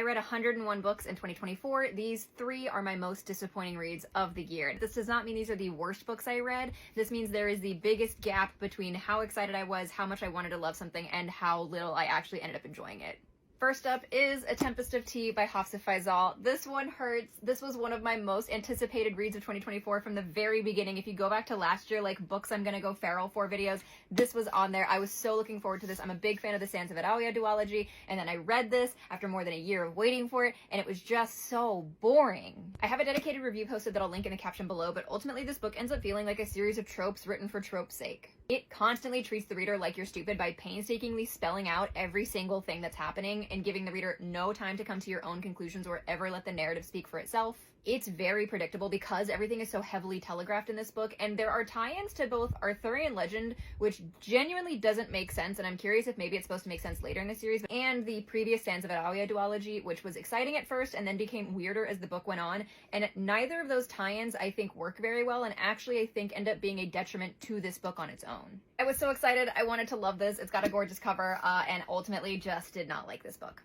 I read 101 books in 2024. These 3 are my most disappointing reads of the year. This does not mean these are the worst books I read. This means there is the biggest gap between how excited I was, how much I wanted to love something, and how little I actually ended up enjoying it. First up is A Tempest of Tea by Hafsa Faizal. This one hurts. This was one of my most anticipated reads of 2024 from the very beginning. If you go back to last year, like books I'm gonna go feral for videos, this was on there. I was so looking forward to this. I'm a big fan of the Sands of Adalia duology, and then I read this after more than a year of waiting for it, and it was just so boring. I have a dedicated review posted that I'll link in the caption below, but ultimately this book ends up feeling like a series of tropes written for trope's sake. It constantly treats the reader like you're stupid by painstakingly spelling out every single thing that's happening and giving the reader no time to come to your own conclusions or ever let the narrative speak for itself. It's very predictable because everything is so heavily telegraphed in this book, and there are tie-ins to both Arthurian legend, which genuinely doesn't make sense, and I'm curious if maybe it's supposed to make sense later in the series, and the previous Sands of Adalia duology, which was exciting at first and then became weirder as the book went on, and neither of those tie-ins I think work very well, and actually I think end up being a detriment to this book on its own. I was so excited, I wanted to love this, it's got a gorgeous cover, and ultimately just did not like this book.